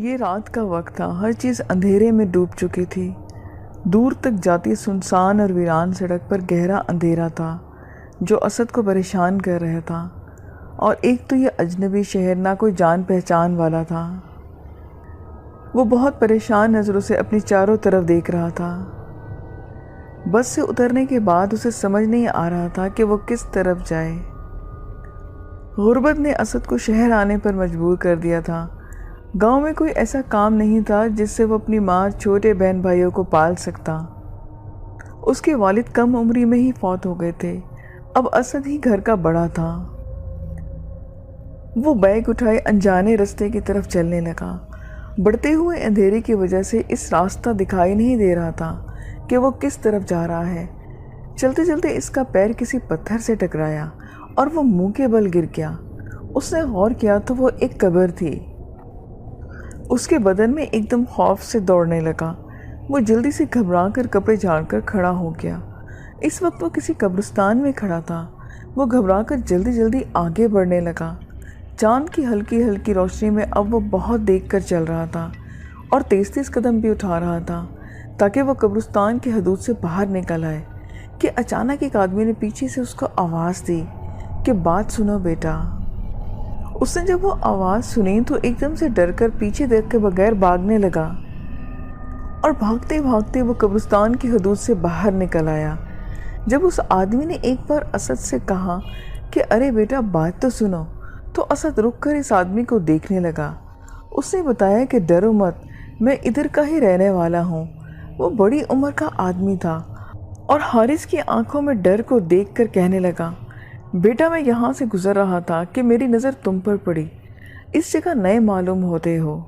یہ رات کا وقت تھا، ہر چیز اندھیرے میں ڈوب چکی تھی۔ دور تک جاتی سنسان اور ویران سڑک پر گہرا اندھیرا تھا جو اسد کو پریشان کر رہا تھا، اور ایک تو یہ اجنبی شہر نہ کوئی جان پہچان والا تھا۔ وہ بہت پریشان نظروں سے اپنی چاروں طرف دیکھ رہا تھا۔ بس سے اترنے کے بعد اسے سمجھ نہیں آ رہا تھا کہ وہ کس طرف جائے۔ غربت نے اسد کو شہر آنے پر مجبور کر دیا تھا۔ گاؤں میں کوئی ایسا کام نہیں تھا جس سے وہ اپنی ماں، چھوٹے بہن بھائیوں کو پال سکتا۔ اس کے والد کم عمری میں ہی فوت ہو گئے تھے، اب اسد ہی گھر کا بڑا تھا۔ وہ بیگ اٹھائے انجانے راستے کی طرف چلنے لگا۔ بڑھتے ہوئے اندھیرے کی وجہ سے اس راستہ دکھائی نہیں دے رہا تھا کہ وہ کس طرف جا رہا ہے۔ چلتے چلتے اس کا پیر کسی پتھر سے ٹکرایا اور وہ منہ کے بل گر گیا۔ اس نے غور کیا تو وہ ایک قبر تھی۔ اس کے بدن میں ایک دم خوف سے دوڑنے لگا۔ وہ جلدی سے گھبرا کر کپڑے جھاڑ کر کھڑا ہو گیا۔ اس وقت وہ کسی قبرستان میں کھڑا تھا۔ وہ گھبرا کر جلدی جلدی آگے بڑھنے لگا۔ چاند کی ہلکی ہلکی روشنی میں اب وہ بہت دیکھ کر چل رہا تھا اور تیز تیز قدم بھی اٹھا رہا تھا تاکہ وہ قبرستان کی حدود سے باہر نکل آئے کہ اچانک ایک آدمی نے پیچھے سے اس کو آواز دی کہ بات سنو بیٹا۔ اس نے جب وہ آواز سنی تو ایک دم سے ڈر کر پیچھے دیکھ کے بغیر بھاگنے لگا، اور بھاگتے بھاگتے وہ قبرستان کی حدود سے باہر نکل آیا۔ جب اس آدمی نے ایک بار اسد سے کہا کہ ارے بیٹا بات تو سنو، تو اسد رک کر اس آدمی کو دیکھنے لگا۔ اس نے بتایا کہ ڈرو مت، میں ادھر کا ہی رہنے والا ہوں۔ وہ بڑی عمر کا آدمی تھا اور حارث کی آنکھوں میں ڈر کو دیکھ کر کہنے لگا، بیٹا میں یہاں سے گزر رہا تھا کہ میری نظر تم پر پڑی، اس جگہ نئے معلوم ہوتے ہو۔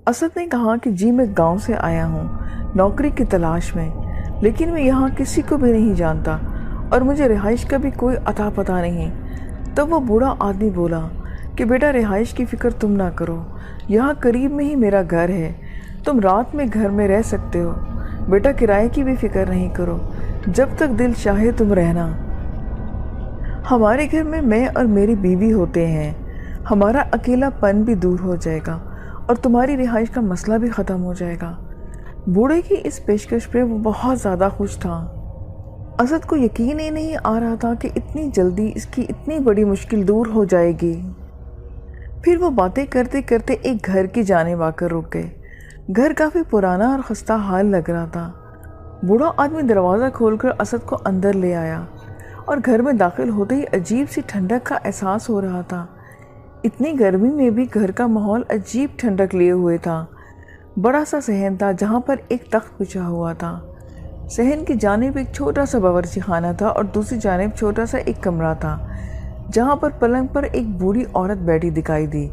اسد نے کہا کہ جی میں گاؤں سے آیا ہوں نوکری کی تلاش میں، لیکن میں یہاں کسی کو بھی نہیں جانتا اور مجھے رہائش کا بھی کوئی اتا پتہ نہیں۔ تب وہ بوڑھا آدمی بولا کہ بیٹا رہائش کی فکر تم نہ کرو، یہاں قریب میں ہی میرا گھر ہے، تم رات میں گھر میں رہ سکتے ہو۔ بیٹا کرائے کی بھی فکر نہیں کرو، جب تک دل چاہے تم رہنا۔ ہمارے گھر میں اور میری بیوی ہوتے ہیں، ہمارا اکیلا پن بھی دور ہو جائے گا اور تمہاری رہائش کا مسئلہ بھی ختم ہو جائے گا۔ بوڑھے کی اس پیشکش پہ وہ بہت زیادہ خوش تھا۔ اسد کو یقین ہی نہیں آ رہا تھا کہ اتنی جلدی اس کی اتنی بڑی مشکل دور ہو جائے گی۔ پھر وہ باتیں کرتے کرتے ایک گھر کی جانب آ کر رک گئے۔ گھر کافی پرانا اور خستہ حال لگ رہا تھا۔ بوڑھا آدمی دروازہ کھول کر اسد کو اندر لے آیا، اور گھر میں داخل ہوتے ہی عجیب سی ٹھنڈک کا احساس ہو رہا تھا۔ اتنی گرمی میں بھی گھر کا ماحول عجیب ٹھنڈک لیے ہوئے تھا۔ بڑا سا صحن تھا جہاں پر ایک تخت بچھا ہوا تھا۔ صحن کی جانب ایک چھوٹا سا باورچی خانہ تھا اور دوسری جانب چھوٹا سا ایک کمرہ تھا جہاں پر پلنگ پر ایک بوڑھی عورت بیٹھی دکھائی دی۔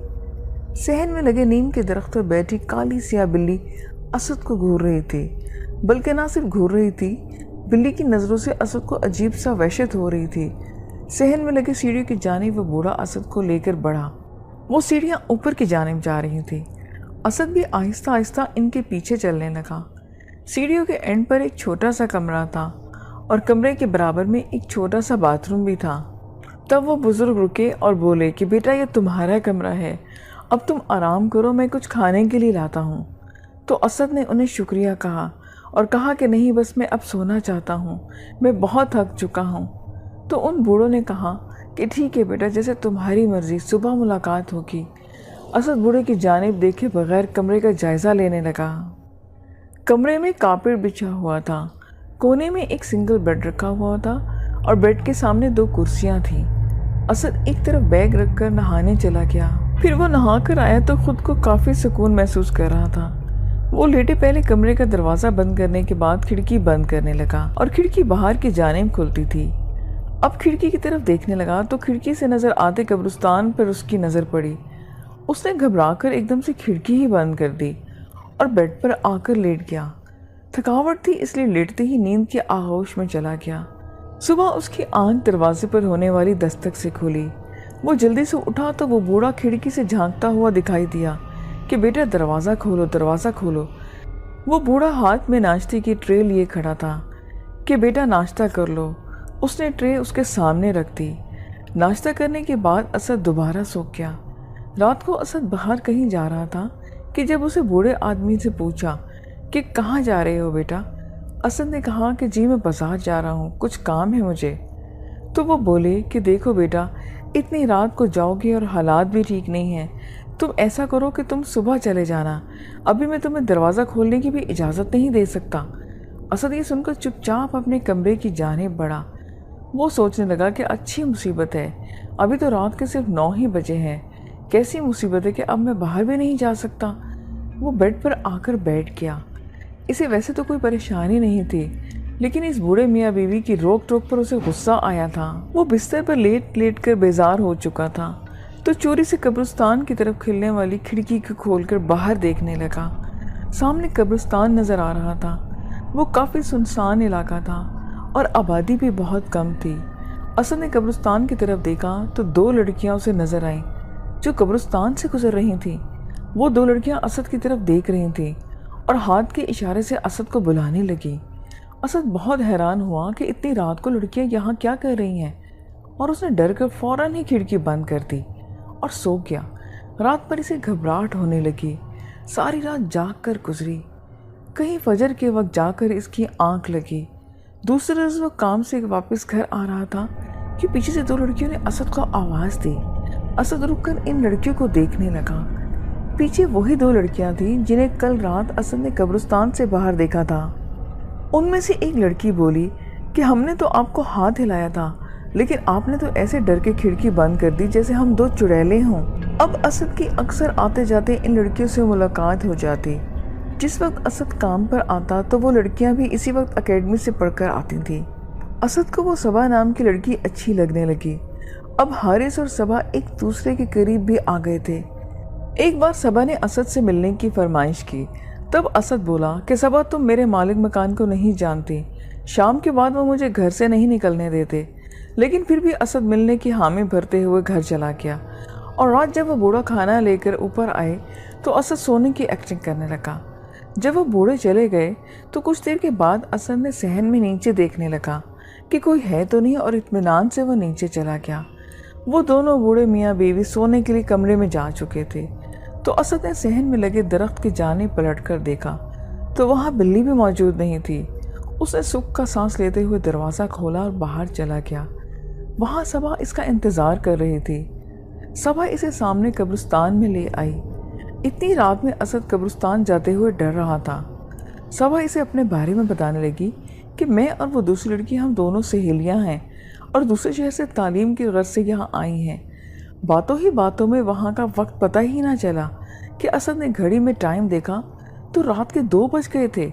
صحن میں لگے نیم کے درخت پر بیٹھی کالی سیاہ بلی اسد کو گھور رہی تھی، بلکہ نہ صرف گھور رہی تھی، بلی کی نظروں سے اسد کو عجیب سا وحشت ہو رہی تھی۔ صحن میں لگے سیڑھیوں کی جانب وہ بوڑھا اسد کو لے کر بڑھا۔ وہ سیڑھیاں اوپر کی جانب جا رہی تھی۔ اسد بھی آہستہ آہستہ ان کے پیچھے چلنے لگا۔ سیڑھیوں کے اینڈ پر ایک چھوٹا سا کمرہ تھا اور کمرے کے برابر میں ایک چھوٹا سا باتھ روم بھی تھا۔ تب وہ بزرگ رکے اور بولے کہ بیٹا یہ تمہارا کمرہ ہے، اب تم آرام کرو، میں کچھ کھانے کے لیے لاتا ہوں۔ تو اسد نے انہیں شکریہ کہا اور کہا کہ نہیں، بس میں اب سونا چاہتا ہوں، میں بہت تھک چکا ہوں۔ تو ان بوڑھوں نے کہا کہ ٹھیک ہے بیٹا، جیسے تمہاری مرضی، صبح ملاقات ہوگی۔ اسد بوڑھے کی جانب دیکھے بغیر کمرے کا جائزہ لینے لگا۔ کمرے میں کارپیٹ بچھا ہوا تھا، کونے میں ایک سنگل بیڈ رکھا ہوا تھا اور بیڈ کے سامنے 2 کرسیاں تھیں۔ اسد ایک طرف بیگ رکھ کر نہانے چلا گیا۔ پھر وہ نہا کر آیا تو خود کو کافی سکون محسوس کر رہا تھا۔ وہ لیٹے پہلے کمرے کا دروازہ بند کرنے کے بعد کھڑکی بند کرنے لگا، اور کھڑکی باہر کی جانب کھلتی تھی۔ اب کھڑکی کی طرف دیکھنے لگا تو کھڑکی سے نظر آتے قبرستان پر اس کی نظر پڑی۔ اس نے گھبرا کر ایک دم سے کھڑکی ہی بند کر دی اور بیڈ پر آ کر لیٹ گیا۔ تھکاوٹ تھی اس لیے لیٹتے ہی نیند کے آغوش میں چلا گیا۔ صبح اس کی آنکھ دروازے پر ہونے والی دستک سے کھلی۔ وہ جلدی سے اٹھا تو وہ بوڑھا کھڑکی سے جھانکتا ہوا دکھائی دیا کہ بیٹا دروازہ کھولو، دروازہ کھولو۔ وہ بوڑھا ہاتھ میں ناشتے کی ٹرے لیے کھڑا تھا کہ بیٹا ناشتہ کر لو۔ اس نے ٹرے اس کے سامنے رکھ دی۔ ناشتہ کرنے کے بعد اسد دوبارہ سو گیا۔ رات کو اسد باہر کہیں جا رہا تھا کہ جب اسے بوڑھے آدمی سے پوچھا کہ کہاں جا رہے ہو بیٹا، اسد نے کہا کہ جی میں بازار جا رہا ہوں، کچھ کام ہے مجھے۔ تو وہ بولے کہ دیکھو بیٹا، اتنی رات کو جاؤ گے اور حالات بھی ٹھیک نہیں ہیں، تم ایسا کرو کہ تم صبح چلے جانا، ابھی میں تمہیں دروازہ کھولنے کی بھی اجازت نہیں دے سکتا۔ اسد یہ سن کر چپ چاپ اپنے کمرے کی جانب بڑھا۔ وہ سوچنے لگا کہ اچھی مصیبت ہے، ابھی تو رات کے صرف 9 ہی بجے ہیں، کیسی مصیبت ہے کہ اب میں باہر بھی نہیں جا سکتا۔ وہ بیڈ پر آ کر بیٹھ گیا۔ اسے ویسے تو کوئی پریشانی نہیں تھی، لیکن اس بوڑھے میاں بیوی کی روک ٹوک پر اسے غصہ آیا تھا۔ وہ بستر پر لیٹ لیٹ کر بیزار ہو چکا تھا، تو چوری سے قبرستان کی طرف کھلنے والی کھڑکی کو کھول کر باہر دیکھنے لگا۔ سامنے قبرستان نظر آ رہا تھا۔ وہ کافی سنسان علاقہ تھا اور آبادی بھی بہت کم تھی۔ اسد نے قبرستان کی طرف دیکھا تو 2 لڑکیاں اسے نظر آئیں جو قبرستان سے گزر رہی تھیں۔ وہ 2 لڑکیاں اسد کی طرف دیکھ رہی تھیں اور ہاتھ کے اشارے سے اسد کو بلانے لگی۔ اسد بہت حیران ہوا کہ اتنی رات کو لڑکیاں یہاں کیا کر رہی ہیں، اور اس نے ڈر کر فوراً ہی کھڑکی بند کر دی اور سو گیا۔ رات پر اسے گھبراہٹ ہونے لگی، ساری رات جاگ کر گزری۔ کہیں فجر کے وقت جا کر اس کی آنکھ لگی۔ دوسرے روز وہ کام سے واپس گھر آ رہا تھا کہ پیچھے سے 2 لڑکیوں نے اسد کو آواز دی۔ اسد رک کر ان لڑکیوں کو دیکھنے لگا۔ پیچھے وہی 2 لڑکیاں تھیں جنہیں کل رات اسد نے قبرستان سے باہر دیکھا تھا۔ ان میں سے ایک لڑکی بولی کہ ہم نے تو آپ کو ہاتھ ہلایا تھا، لیکن آپ نے تو ایسے ڈر کے کھڑکی بند کر دی جیسے ہم 2 چڑیلے ہوں۔ اب اسد کی اکثر آتے جاتے ان لڑکیوں سے ملاقات ہو جاتی۔ جس وقت اسد کام پر آتا تو وہ لڑکیاں بھی اسی وقت اکیڈمی سے پڑھ کر آتی تھیں۔ اسد کو وہ صبا نام کی لڑکی اچھی لگنے لگی۔ اب حارث اور صبا ایک دوسرے کے قریب بھی آ گئے تھے۔ ایک بار صبا نے اسد سے ملنے کی فرمائش کی، تب اسد بولا کہ صبا تم میرے مالک مکان کو نہیں جانتی، شام کے بعد وہ مجھے گھر سے نہیں نکلنے دیتے۔ لیکن پھر بھی اسد ملنے کی حامی بھرتے ہوئے گھر چلا گیا، اور رات جب وہ بوڑھا کھانا لے کر اوپر آئے تو اسد سونے کی ایکٹنگ کرنے لگا۔ جب وہ بوڑھے چلے گئے تو کچھ دیر کے بعد اسد نے صحن میں نیچے دیکھنے لگا کہ کوئی ہے تو نہیں، اور اطمینان سے وہ نیچے چلا گیا۔ وہ دونوں بوڑھے میاں بیوی سونے کے لیے کمرے میں جا چکے تھے، تو اسد نے صحن میں لگے درخت کی جانب پلٹ کر دیکھا تو وہاں بلی بھی موجود نہیں تھی۔ اس نے سکھ کا سانس لیتے ہوئے دروازہ کھولا اور باہر چلا گیا۔ وہاں صبا اس کا انتظار کر رہی تھی۔ صبا اسے سامنے قبرستان میں لے آئی۔ اتنی رات میں اسد قبرستان جاتے ہوئے ڈر رہا تھا۔ صبا اسے اپنے بارے میں بتانے لگی کہ میں اور وہ دوسری لڑکی ہم دونوں سہیلیاں ہیں اور دوسرے شہر سے تعلیم کی غرض سے یہاں آئی ہیں۔ باتوں ہی باتوں میں وہاں کا وقت پتہ ہی نہ چلا کہ اسد نے گھڑی میں ٹائم دیکھا تو رات کے 2 بج گئے تھے۔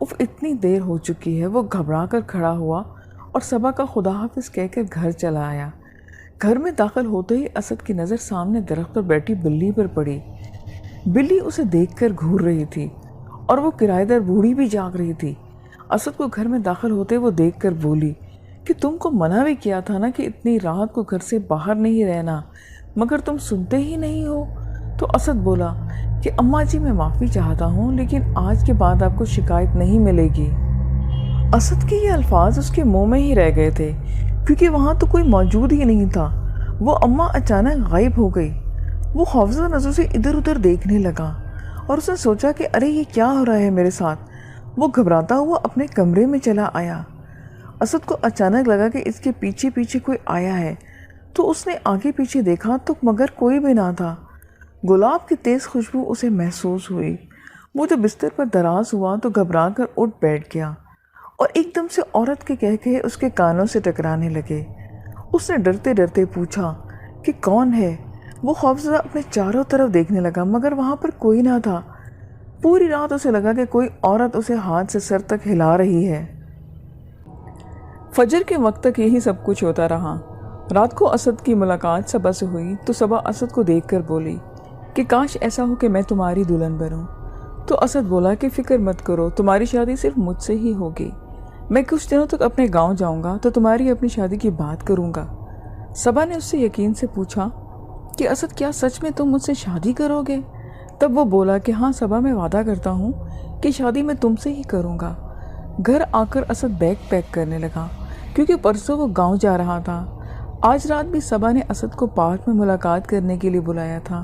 اف اتنی دیر ہو چکی ہے۔ وہ گھبرا کر کھڑا ہوا اور صبا کا خدا حافظ کہہ کر گھر چلا آیا۔ گھر میں داخل ہوتے ہی اسد کی نظر سامنے درخت پر بیٹھی بلی پر پڑی۔ بلی اسے دیکھ کر گھور رہی تھی اور وہ کرایہ دار بوڑھی بھی جاگ رہی تھی۔ اسد کو گھر میں داخل ہوتے وہ دیکھ کر بولی کہ تم کو منع بھی کیا تھا نا کہ اتنی رات کو گھر سے باہر نہیں رہنا، مگر تم سنتے ہی نہیں ہو۔ تو اسد بولا کہ اماں جی میں معافی چاہتا ہوں، لیکن آج کے بعد آپ کو شکایت نہیں ملے گی۔ اسد کے یہ الفاظ اس کے منہ میں ہی رہ گئے تھے، کیونکہ وہاں تو کوئی موجود ہی نہیں تھا۔ وہ اماں اچانک غائب ہو گئی۔ وہ خوفزدہ نظروں سے ادھر ادھر دیکھنے لگا اور اس نے سوچا کہ ارے یہ کیا ہو رہا ہے میرے ساتھ۔ وہ گھبراتا ہوا اپنے کمرے میں چلا آیا۔ اسد کو اچانک لگا کہ اس کے پیچھے پیچھے کوئی آیا ہے، تو اس نے آگے پیچھے دیکھا تو مگر کوئی بھی نہ تھا۔ گلاب کی تیز خوشبو اسے محسوس ہوئی۔ وہ جب بستر پر دراز ہوا تو گھبرا کر اٹھ بیٹھ گیا، اور ایک دم سے عورت کے کہے اس کے کانوں سے ٹکرانے لگے۔ اس نے ڈرتے ڈرتے پوچھا کہ کون ہے؟ وہ خوفزدہ اپنے چاروں طرف دیکھنے لگا، مگر وہاں پر کوئی نہ تھا۔ پوری رات اسے لگا کہ کوئی عورت اسے ہاتھ سے سر تک ہلا رہی ہے۔ فجر کے وقت تک یہی سب کچھ ہوتا رہا۔ رات کو اسد کی ملاقات صبا سے ہوئی تو صبا اسد کو دیکھ کر بولی کہ کاش ایسا ہو کہ میں تمہاری دلہن بنوں۔ تو اسد بولا کہ فکر مت کرو، تمہاری شادی صرف مجھ سے ہی ہوگی۔ میں کچھ دنوں تک اپنے گاؤں جاؤں گا تو تمہاری اپنی شادی کی بات کروں گا۔ صبا نے اس سے یقین سے پوچھا کہ اسد کیا سچ میں تم مجھ سے شادی کرو گے؟ تب وہ بولا کہ ہاں صبا، میں وعدہ کرتا ہوں کہ شادی میں تم سے ہی کروں گا۔ گھر آ کر اسد بیگ پیک کرنے لگا، کیونکہ پرسوں وہ گاؤں جا رہا تھا۔ آج رات بھی صبا نے اسد کو پارک میں ملاقات کرنے کے لیے بلایا تھا۔